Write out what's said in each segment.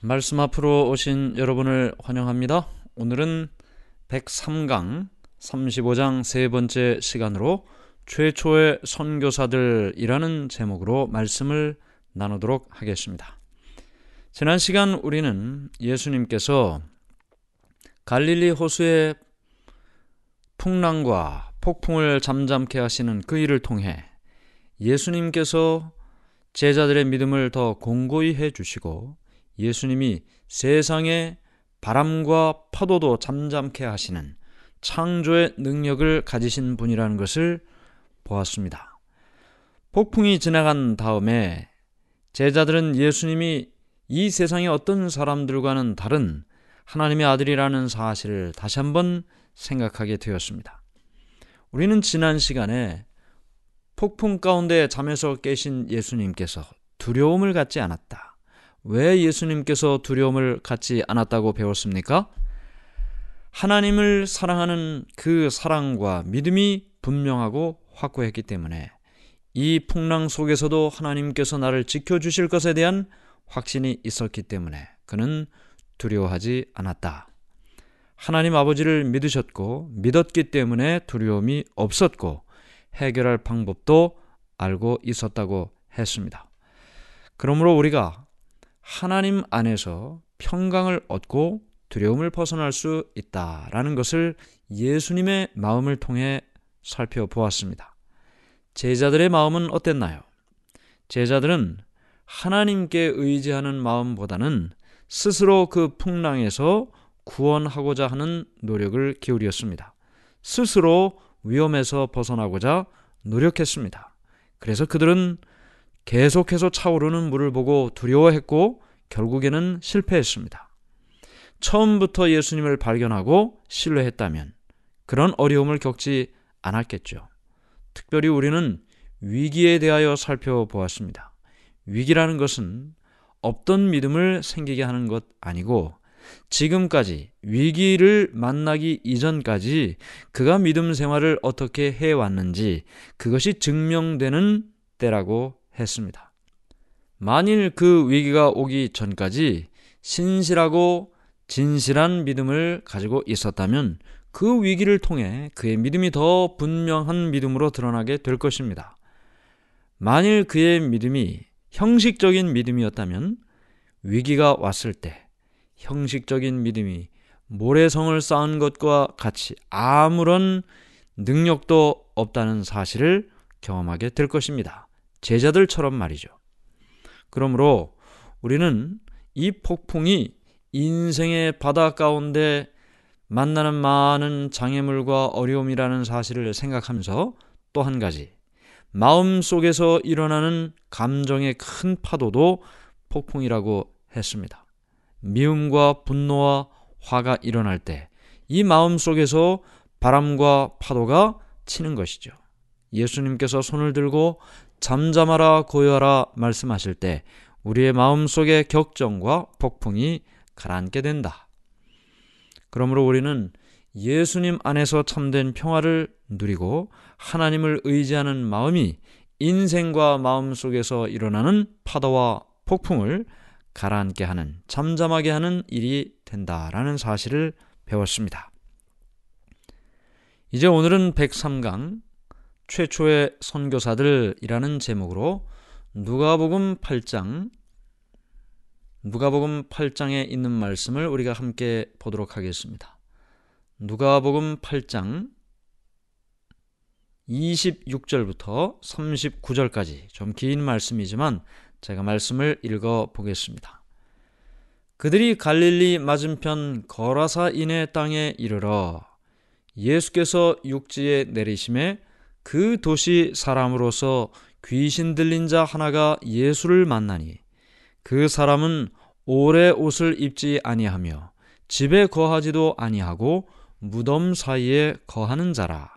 말씀 앞으로 오신 여러분을 환영합니다. 오늘은 103강 35장 세 번째 시간으로 최초의 선교사들이라는 제목으로 말씀을 나누도록 하겠습니다. 지난 시간 우리는 예수님께서 갈릴리 호수의 풍랑과 폭풍을 잠잠케 하시는 그 일을 통해 예수님께서 제자들의 믿음을 더 공고히 해주시고 예수님이 세상의 바람과 파도도 잠잠케 하시는 창조의 능력을 가지신 분이라는 것을 보았습니다. 폭풍이 지나간 다음에 제자들은 예수님이 이 세상의 어떤 사람들과는 다른 하나님의 아들이라는 사실을 다시 한번 생각하게 되었습니다. 우리는 지난 시간에 폭풍 가운데 잠에서 깨신 예수님께서 두려움을 갖지 않았다. 왜 예수님께서 두려움을 갖지 않았다고 배웠습니까? 하나님을 사랑하는 그 사랑과 믿음이 분명하고 확고했기 때문에 이 풍랑 속에서도 하나님께서 나를 지켜주실 것에 대한 확신이 있었기 때문에 그는 두려워하지 않았다. 하나님 아버지를 믿으셨고 믿었기 때문에 두려움이 없었고 해결할 방법도 알고 있었다고 했습니다. 그러므로 우리가 하나님 안에서 평강을 얻고 두려움을 벗어날 수 있다라는 것을 예수님의 마음을 통해 살펴보았습니다. 제자들의 마음은 어땠나요? 제자들은 하나님께 의지하는 마음보다는 스스로 그 풍랑에서 구원하고자 하는 노력을 기울였습니다. 스스로 위험에서 벗어나고자 노력했습니다. 그래서 그들은 계속해서 차오르는 물을 보고 두려워했고 결국에는 실패했습니다. 처음부터 예수님을 발견하고 신뢰했다면 그런 어려움을 겪지 않았겠죠. 특별히 우리는 위기에 대하여 살펴보았습니다. 위기라는 것은 없던 믿음을 생기게 하는 것 아니고 지금까지 위기를 만나기 이전까지 그가 믿음 생활을 어떻게 해왔는지 그것이 증명되는 때라고 했습니다. 만일 그 위기가 오기 전까지 신실하고 진실한 믿음을 가지고 있었다면 그 위기를 통해 그의 믿음이 더 분명한 믿음으로 드러나게 될 것입니다. 만일 그의 믿음이 형식적인 믿음이었다면 위기가 왔을 때 형식적인 믿음이 모래성을 쌓은 것과 같이 아무런 능력도 없다는 사실을 경험하게 될 것입니다. 제자들처럼 말이죠. 그러므로 우리는 이 폭풍이 인생의 바다 가운데 만나는 많은 장애물과 어려움이라는 사실을 생각하면서 또 한 가지, 마음속에서 일어나는 감정의 큰 파도도 폭풍이라고 했습니다. 미움과 분노와 화가 일어날 때 이 마음속에서 바람과 파도가 치는 것이죠. 예수님께서 손을 들고 잠잠하라 고요하라 말씀하실 때 우리의 마음속의 격정과 폭풍이 가라앉게 된다. 그러므로 우리는 예수님 안에서 참된 평화를 누리고 하나님을 의지하는 마음이 인생과 마음속에서 일어나는 파도와 폭풍을 가라앉게 하는, 잠잠하게 하는 일이 된다라는 사실을 배웠습니다. 이제 오늘은 103강 최초의 선교사들이라는 제목으로 누가복음 8장에 있는 말씀을 우리가 함께 보도록 하겠습니다. 누가복음 8장 26절부터 39절까지 좀 긴 말씀이지만 제가 말씀을 읽어보겠습니다. 그들이 갈릴리 맞은편 거라사 이내 땅에 이르러 예수께서 육지에 내리심에 그 도시 사람으로서 귀신 들린 자 하나가 예수를 만나니 그 사람은 오래 옷을 입지 아니하며 집에 거하지도 아니하고 무덤 사이에 거하는 자라.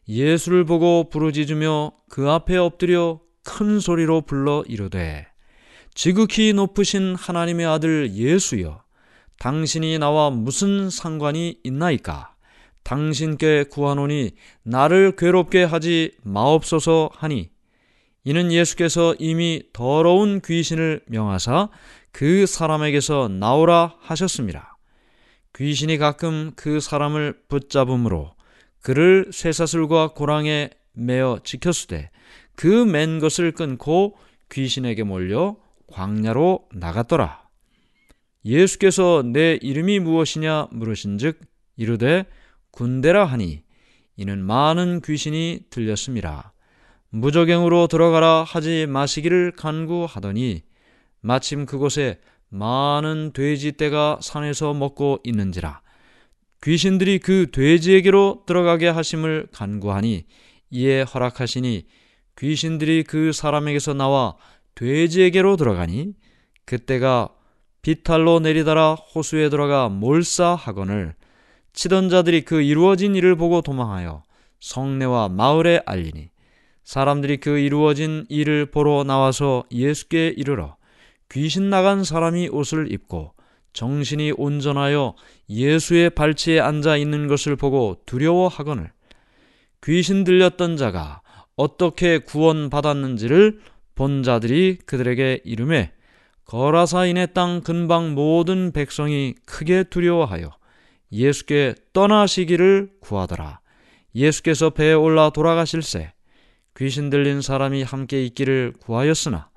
예수를 보고 부르짖으며 그 앞에 엎드려 큰 소리로 불러 이르되 지극히 높으신 하나님의 아들 예수여, 당신이 나와 무슨 상관이 있나이까? 당신께 구하노니 나를 괴롭게 하지 마옵소서 하니 이는 예수께서 이미 더러운 귀신을 명하사 그 사람에게서 나오라 하셨습니다. 귀신이 가끔 그 사람을 붙잡음으로 그를 쇠사슬과 고랑에 매어 지켰으되 그 맨 것을 끊고 귀신에게 몰려 광야로 나갔더라. 예수께서 내 이름이 무엇이냐 물으신즉 이르되 군대라 하니 이는 많은 귀신이 들렸음이라. 무저갱으로 들어가라 하지 마시기를 간구하더니 마침 그곳에 많은 돼지떼가 산에서 먹고 있는지라. 귀신들이 그 돼지에게로 들어가게 하심을 간구하니 이에 허락하시니 귀신들이 그 사람에게서 나와 돼지에게로 들어가니 그때가 비탈로 내리다라 호수에 들어가 몰사하거늘 치던 자들이 그 이루어진 일을 보고 도망하여 성내와 마을에 알리니 사람들이 그 이루어진 일을 보러 나와서 예수께 이르러 귀신 나간 사람이 옷을 입고 정신이 온전하여 예수의 발치에 앉아 있는 것을 보고 두려워하거늘 귀신 들렸던 자가 어떻게 구원받았는지를 본 자들이 그들에게 이르매 거라사인의 땅 근방 모든 백성이 크게 두려워하여 예수께 떠나시기를 구하더라. 예수께서 배에 올라 돌아가실새 귀신 들린 사람이 함께 있기를 구하였으나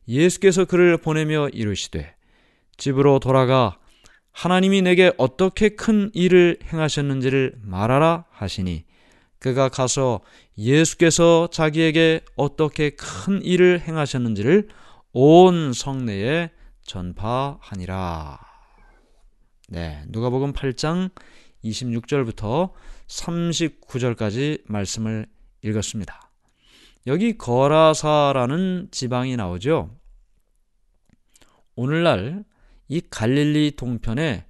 예수께서 그를 보내며 이르시되 집으로 돌아가 하나님이 내게 어떻게 큰 일을 행하셨는지를 말하라 하시니 그가 가서 예수께서 자기에게 어떻게 큰 일을 행하셨는지를 온 성내에 전파하니라. 네, 누가복음 8장 26절부터 39절까지 말씀을 읽었습니다. 여기 거라사라는 지방이 나오죠. 오늘날 이 갈릴리 동편에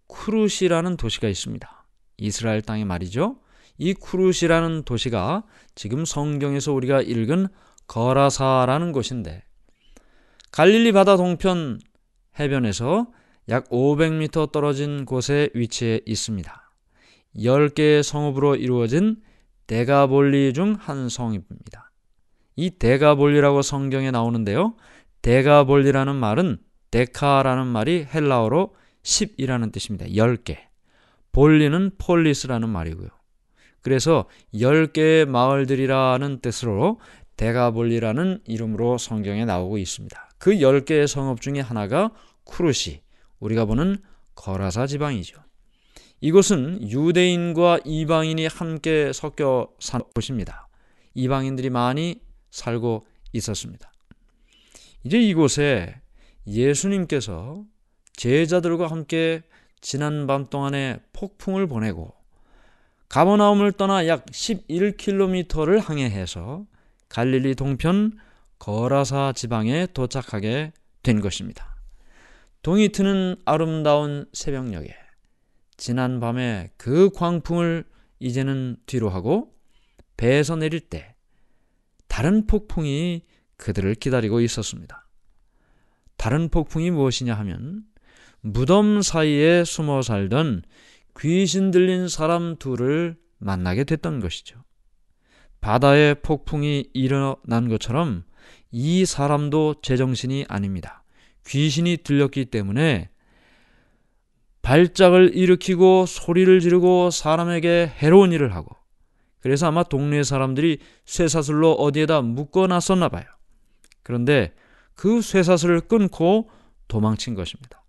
쿠룻이라는 도시가 있습니다. 이스라엘 땅에 말이죠. 이 쿠룻이라는 도시가 지금 성경에서 우리가 읽은 거라사라는 곳인데 갈릴리 바다 동편 해변에서 약 500m 떨어진 곳에 위치해 있습니다. 10개의 성읍으로 이루어진 데가볼리 중 한 성읍입니다. 이 데가볼리라고 성경에 나오는데요. 데가볼리라는 말은 데카라는 말이 헬라어로 10이라는 뜻입니다. 10개. 볼리는 폴리스라는 말이고요. 그래서 10개의 마을들이라는 뜻으로 데가볼리라는 이름으로 성경에 나오고 있습니다. 그 10개의 성읍 중에 하나가 쿠룻이 우리가 보는 거라사 지방이죠. 이곳은 유대인과 이방인이 함께 섞여 사는 곳입니다. 이방인들이 많이 살고 있었습니다. 이제 이곳에 예수님께서 제자들과 함께 지난 밤 동안에 폭풍을 보내고 가버나움을 떠나 약 11km를 항해해서 갈릴리 동편 거라사 지방에 도착하게 된 것입니다. 동이 트는 아름다운 새벽녘에 지난 밤에 그 광풍을 이제는 뒤로 하고 배에서 내릴 때 다른 폭풍이 그들을 기다리고 있었습니다. 다른 폭풍이 무엇이냐 하면 무덤 사이에 숨어 살던 귀신 들린 사람 둘을 만나게 됐던 것이죠. 바다에 폭풍이 일어난 것처럼 이 사람도 제정신이 아닙니다. 귀신이 들렸기 때문에 발작을 일으키고 소리를 지르고 사람에게 해로운 일을 하고 그래서 아마 동네 사람들이 쇠사슬로 어디에다 묶어놨었나 봐요. 그런데 그 쇠사슬을 끊고 도망친 것입니다.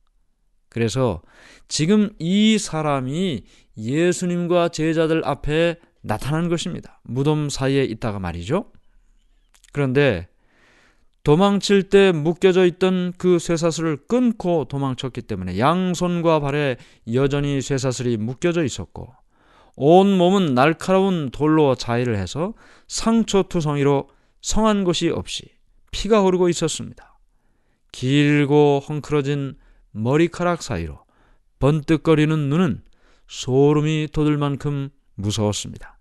그래서 지금 이 사람이 예수님과 제자들 앞에 나타난 것입니다. 무덤 사이에 있다가 말이죠. 그런데 도망칠 때 묶여져 있던 그 쇠사슬을 끊고 도망쳤기 때문에 양손과 발에 여전히 쇠사슬이 묶여져 있었고 온 몸은 날카로운 돌로 자위를 해서 상처투성이로 성한 곳이 없이 피가 흐르고 있었습니다. 길고 헝클어진 머리카락 사이로 번뜩거리는 눈은 소름이 돋을 만큼 무서웠습니다.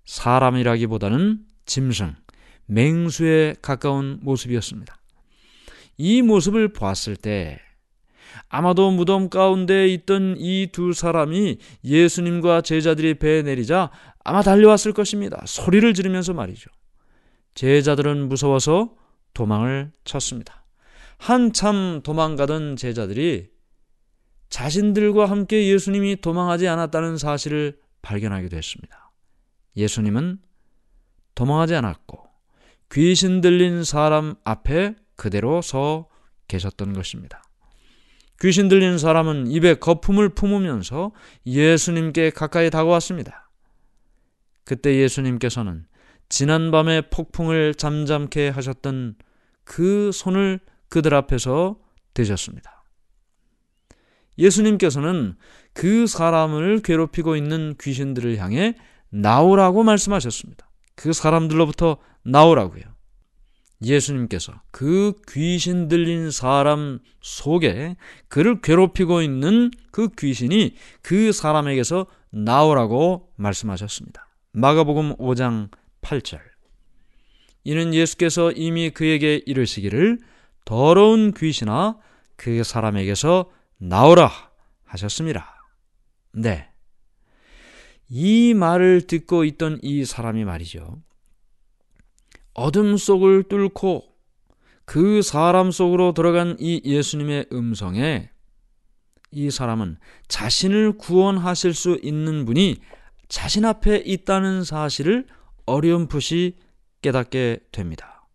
사람이라기보다는 짐승, 맹수에 가까운 모습이었습니다. 이 모습을 보았을 때 아마도 무덤 가운데 있던 이 두 사람이 예수님과 제자들이 배에 내리자 아마 달려왔을 것입니다. 소리를 지르면서 말이죠. 제자들은 무서워서 도망을 쳤습니다. 한참 도망가던 제자들이 자신들과 함께 예수님이 도망하지 않았다는 사실을 발견하기도 했습니다. 예수님은 도망하지 않았고 귀신 들린 사람 앞에 그대로 서 계셨던 것입니다. 귀신 들린 사람은 입에 거품을 품으면서 예수님께 가까이 다가왔습니다. 그때 예수님께서는 지난밤에 폭풍을 잠잠케 하셨던 그 손을 그들 앞에서 드셨습니다. 예수님께서는 그 사람을 괴롭히고 있는 귀신들을 향해 나오라고 말씀하셨습니다. 그 사람들로부터 나오라고요. 예수님께서 그 귀신 들린 사람 속에 그를 괴롭히고 있는 그 귀신이 그 사람에게서 나오라고 말씀하셨습니다. 마가복음 5장 8절. 이는 예수께서 이미 그에게 이르시기를 더러운 귀신아 그 사람에게서 나오라 하셨습니다. 네, 이 말을 듣고 있던 이 사람이 말이죠, 어둠 속을 뚫고 그 사람 속으로 들어간 이 예수님의 음성에 이 사람은 자신을 구원하실 수 있는 분이 자신 앞에 있다는 사실을 어렴풋이 깨닫게 됩니다.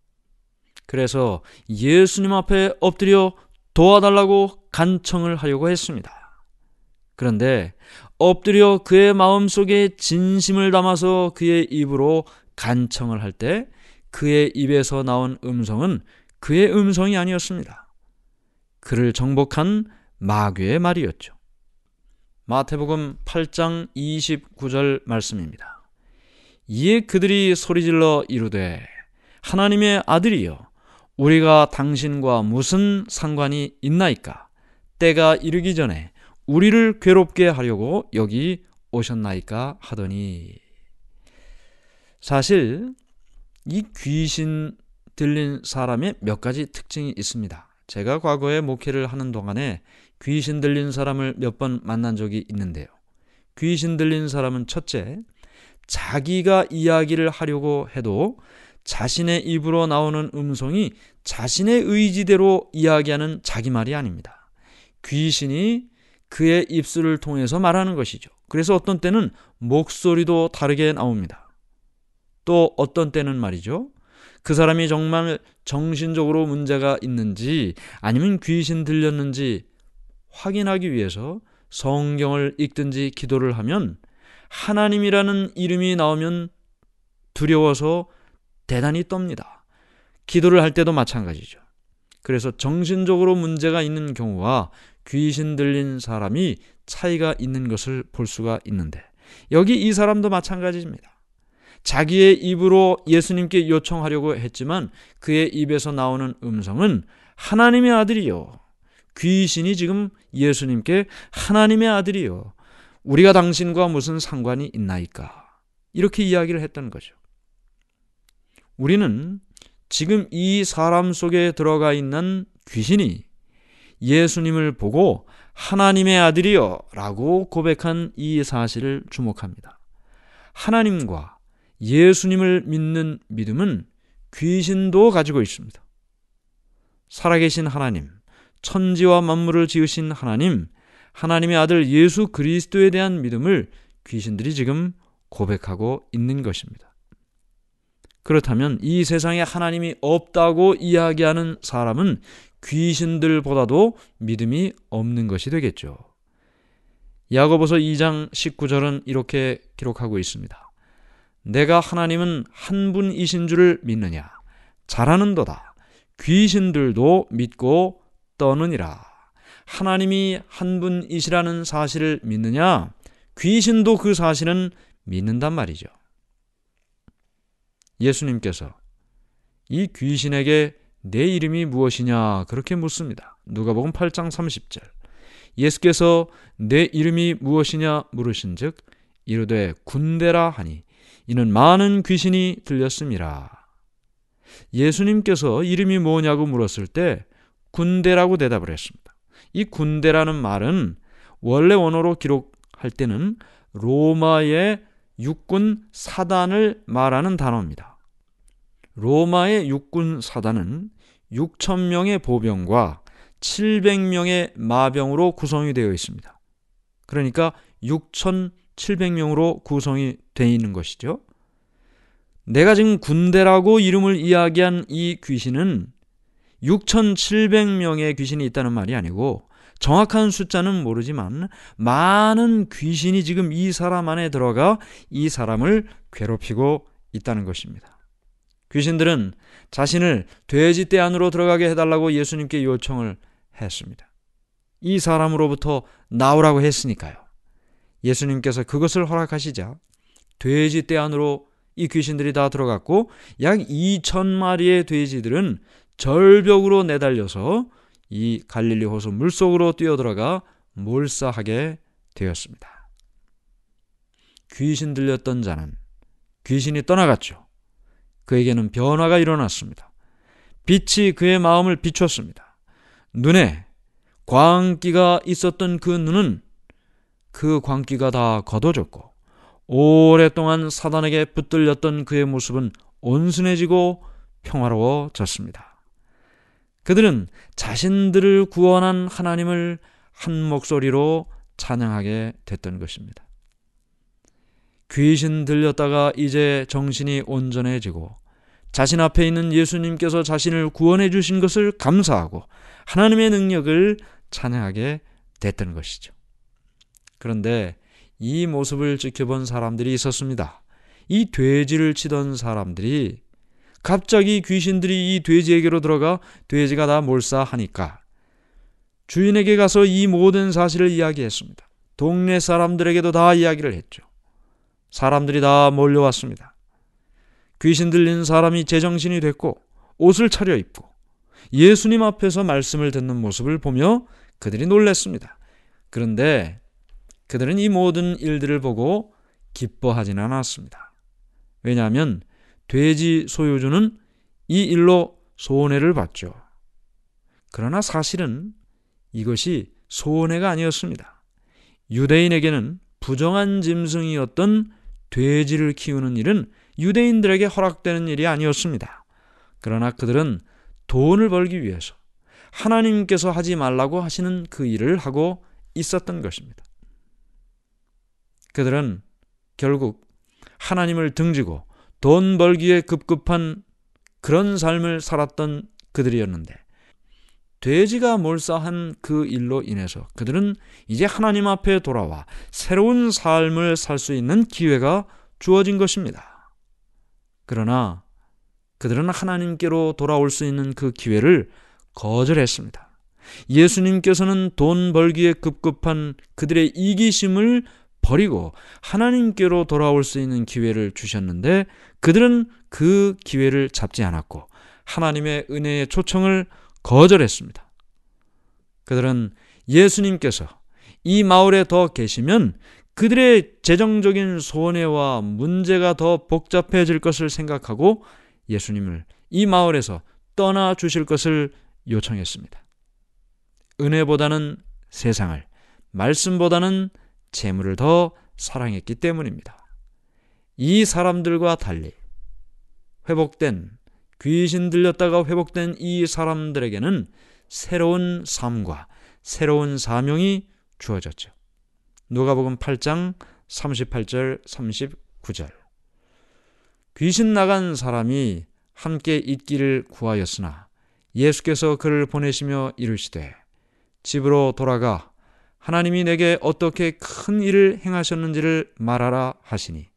그래서 예수님 앞에 엎드려 도와달라고 간청을 하려고 했습니다. 그런데 엎드려 그의 마음속에 진심을 담아서 그의 입으로 간청을 할 때 그의 입에서 나온 음성은 그의 음성이 아니었습니다. 그를 정복한 마귀의 말이었죠. 마태복음 8장 29절 말씀입니다. 이에 그들이 소리질러 이르되 하나님의 아들이여 우리가 당신과 무슨 상관이 있나이까? 때가 이르기 전에 우리를 괴롭게 하려고 여기 오셨나이까 하더니, 사실 이 귀신 들린 사람의 몇 가지 특징이 있습니다. 제가 과거에 목회를 하는 동안에 귀신 들린 사람을 몇 번 만난 적이 있는데요. 귀신 들린 사람은 첫째, 자기가 이야기를 하려고 해도 자신의 입으로 나오는 음성이 자신의 의지대로 이야기하는 자기 말이 아닙니다. 귀신이 그의 입술을 통해서 말하는 것이죠. 그래서 어떤 때는 목소리도 다르게 나옵니다. 또 어떤 때는 말이죠, 그 사람이 정말 정신적으로 문제가 있는지 아니면 귀신 들렸는지 확인하기 위해서 성경을 읽든지 기도를 하면 하나님이라는 이름이 나오면 두려워서 대단히 떱니다. 기도를 할 때도 마찬가지죠. 그래서 정신적으로 문제가 있는 경우와 귀신 들린 사람이 차이가 있는 것을 볼 수가 있는데, 여기 이 사람도 마찬가지입니다. 자기의 입으로 예수님께 요청하려고 했지만 그의 입에서 나오는 음성은 하나님의 아들이요, 귀신이 지금 예수님께 하나님의 아들이요, 우리가 당신과 무슨 상관이 있나이까, 이렇게 이야기를 했던 거죠. 우리는 지금 이 사람 속에 들어가 있는 귀신이 예수님을 보고 하나님의 아들이요 라고 고백한 이 사실을 주목합니다. 하나님과 예수님을 믿는 믿음은 귀신도 가지고 있습니다. 살아계신 하나님, 천지와 만물을 지으신 하나님, 하나님의 아들 예수 그리스도에 대한 믿음을 귀신들이 지금 고백하고 있는 것입니다. 그렇다면 이 세상에 하나님이 없다고 이야기하는 사람은 귀신들보다도 믿음이 없는 것이 되겠죠. 야고보서 2장 19절은 이렇게 기록하고 있습니다. 내가 하나님은 한 분이신 줄을 믿느냐? 잘하는도다. 귀신들도 믿고 떠느니라. 하나님이 한 분이시라는 사실을 믿느냐? 귀신도 그 사실은 믿는단 말이죠. 예수님께서 이 귀신에게 내 이름이 무엇이냐 그렇게 묻습니다. 누가복음 8장 30절. 예수께서 내 이름이 무엇이냐 물으신즉 이르되 군대라 하니 이는 많은 귀신이 들렸음이라. 예수님께서 이름이 뭐냐고 물었을 때 군대라고 대답을 했습니다. 이 군대라는 말은 원래 원어로 기록할 때는 로마의 육군 사단을 말하는 단어입니다. 로마의 육군 사단은 6천 명의 보병과 700명의 마병으로 구성이 되어 있습니다. 그러니까 6,700명으로 구성이 되어 있는 것이죠. 내가 지금 군대라고 이름을 이야기한 이 귀신은 6,700명의 귀신이 있다는 말이 아니고, 정확한 숫자는 모르지만 많은 귀신이 지금 이 사람 안에 들어가 이 사람을 괴롭히고 있다는 것입니다. 귀신들은 자신을 돼지떼 안으로 들어가게 해달라고 예수님께 요청을 했습니다. 이 사람으로부터 나오라고 했으니까요. 예수님께서 그것을 허락하시자 돼지떼 안으로 이 귀신들이 다 들어갔고, 약 2,000마리의 돼지들은 절벽으로 내달려서 이 갈릴리 호수 물속으로 뛰어들어가 몰사하게 되었습니다. 귀신 들렸던 자는 귀신이 떠나갔죠. 그에게는 변화가 일어났습니다. 빛이 그의 마음을 비췄습니다. 눈에 광기가 있었던 그 눈은 그 광기가 다 걷어졌고, 오랫동안 사단에게 붙들렸던 그의 모습은 온순해지고 평화로워졌습니다. 그들은 자신들을 구원한 하나님을 한 목소리로 찬양하게 됐던 것입니다. 귀신 들렸다가 이제 정신이 온전해지고 자신 앞에 있는 예수님께서 자신을 구원해 주신 것을 감사하고 하나님의 능력을 찬양하게 됐던 것이죠. 그런데 이 모습을 지켜본 사람들이 있었습니다. 이 돼지를 치던 사람들이 갑자기 귀신들이 이 돼지에게로 들어가 돼지가 다 몰사하니까 주인에게 가서 이 모든 사실을 이야기했습니다. 동네 사람들에게도 다 이야기를 했죠. 사람들이 다 몰려왔습니다. 귀신 들린 사람이 제정신이 됐고 옷을 차려입고 예수님 앞에서 말씀을 듣는 모습을 보며 그들이 놀랐습니다. 그런데 그들은 이 모든 일들을 보고 기뻐하지는 않았습니다. 왜냐하면 돼지 소유주는 이 일로 손해를 봤죠. 그러나 사실은 이것이 손해가 아니었습니다. 유대인에게는 부정한 짐승이었던 돼지를 키우는 일은 유대인들에게 허락되는 일이 아니었습니다. 그러나 그들은 돈을 벌기 위해서 하나님께서 하지 말라고 하시는 그 일을 하고 있었던 것입니다. 그들은 결국 하나님을 등지고 돈 벌기에 급급한 그런 삶을 살았던 그들이었는데, 돼지가 몰사한 그 일로 인해서 그들은 이제 하나님 앞에 돌아와 새로운 삶을 살 수 있는 기회가 주어진 것입니다. 그러나 그들은 하나님께로 돌아올 수 있는 그 기회를 거절했습니다. 예수님께서는 돈 벌기에 급급한 그들의 이기심을 버리고 하나님께로 돌아올 수 있는 기회를 주셨는데, 그들은 그 기회를 잡지 않았고 하나님의 은혜의 초청을 거절했습니다. 그들은 예수님께서 이 마을에 더 계시면 그들의 재정적인 손해와 문제가 더 복잡해질 것을 생각하고 예수님을 이 마을에서 떠나 주실 것을 요청했습니다. 은혜보다는 세상을, 말씀보다는 재물을 더 사랑했기 때문입니다. 이 사람들과 달리 회복된, 귀신 들렸다가 회복된 이 사람들에게는 새로운 삶과 새로운 사명이 주어졌죠. 누가복음 8장 38절 39절. 귀신 나간 사람이 함께 있기를 구하였으나 예수께서 그를 보내시며 이르시되 집으로 돌아가 하나님이 내게 어떻게 큰 일을 행하셨는지를 말하라 하시니,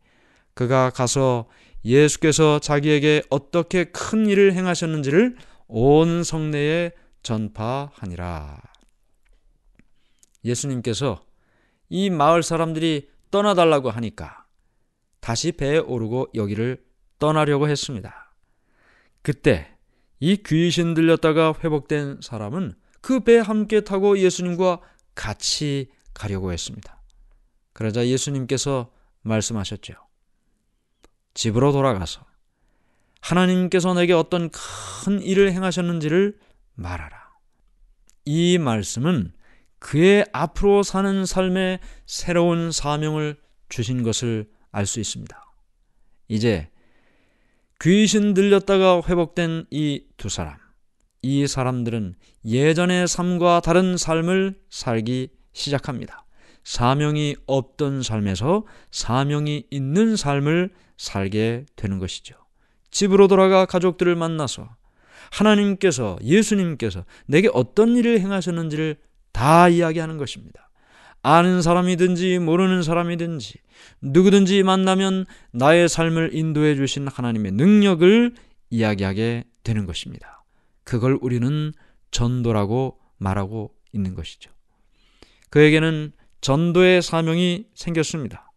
그가 가서 예수께서 자기에게 어떻게 큰 일을 행하셨는지를 온 성내에 전파하니라. 예수님께서 이 마을 사람들이 떠나달라고 하니까 다시 배에 오르고 여기를 떠나려고 했습니다. 그때 이 귀신 들렸다가 회복된 사람은 그 배에 함께 타고 예수님과 같이 가려고 했습니다. 그러자 예수님께서 말씀하셨죠. 집으로 돌아가서 하나님께서 내게 어떤 큰 일을 행하셨는지를 말하라. 이 말씀은 그의 앞으로 사는 삶에 새로운 사명을 주신 것을 알 수 있습니다. 이제 귀신 들렸다가 회복된 이 두 사람, 이 사람들은 예전의 삶과 다른 삶을 살기 시작합니다. 사명이 없던 삶에서 사명이 있는 삶을 살게 되는 것이죠. 집으로 돌아가 가족들을 만나서 하나님께서, 예수님께서 내게 어떤 일을 행하셨는지를 다 이야기하는 것입니다. 아는 사람이든지 모르는 사람이든지 누구든지 만나면 나의 삶을 인도해 주신 하나님의 능력을 이야기하게 되는 것입니다. 그걸 우리는 전도라고 말하고 있는 것이죠. 그에게는 전도의 사명이 생겼습니다.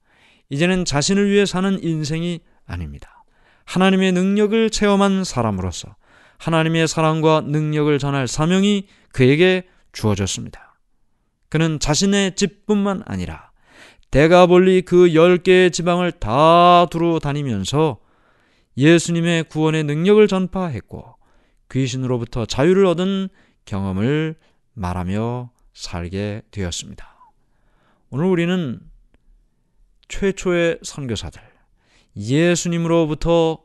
이제는 자신을 위해 사는 인생이 아닙니다. 하나님의 능력을 체험한 사람으로서 하나님의 사랑과 능력을 전할 사명이 그에게 주어졌습니다. 그는 자신의 집뿐만 아니라 대가볼리 그 10개의 지방을 다 두루 다니면서 예수님의 구원의 능력을 전파했고 귀신으로부터 자유를 얻은 경험을 말하며 살게 되었습니다. 오늘 우리는 최초의 선교사들, 예수님으로부터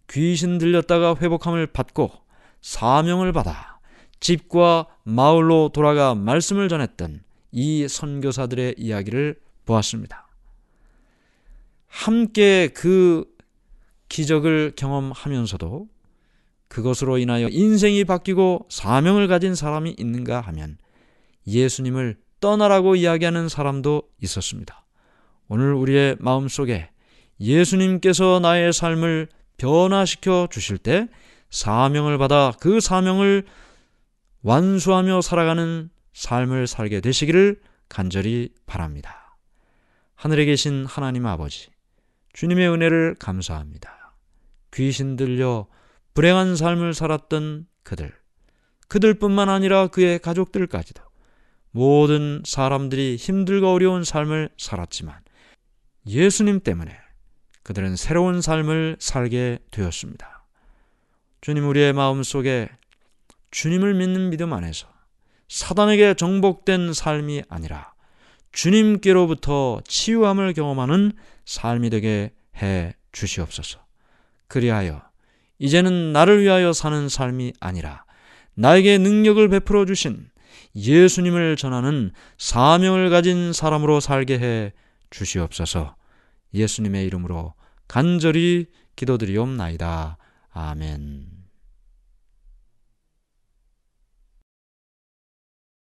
귀신 들렸다가 회복함을 받고 사명을 받아 집과 마을로 돌아가 말씀을 전했던 이 선교사들의 이야기를 보았습니다. 함께 그 기적을 경험하면서도 그것으로 인하여 인생이 바뀌고 사명을 가진 사람이 있는가 하면 예수님을 떠나라고 이야기하는 사람도 있었습니다. 오늘 우리의 마음속에 예수님께서 나의 삶을 변화시켜 주실 때 사명을 받아 그 사명을 완수하며 살아가는 삶을 살게 되시기를 간절히 바랍니다. 하늘에 계신 하나님 아버지, 주님의 은혜를 감사합니다. 귀신 들려 불행한 삶을 살았던 그들뿐만 아니라 그의 가족들까지도 모든 사람들이 힘들고 어려운 삶을 살았지만 예수님 때문에 그들은 새로운 삶을 살게 되었습니다. 주님, 우리의 마음속에 주님을 믿는 믿음 안에서 사단에게 정복된 삶이 아니라 주님께로부터 치유함을 경험하는 삶이 되게 해 주시옵소서. 그리하여 이제는 나를 위하여 사는 삶이 아니라 나에게 능력을 베풀어 주신 예수님을 전하는 사명을 가진 사람으로 살게 해 주시옵소서. 예수님의 이름으로 간절히 기도드리옵나이다. 아멘.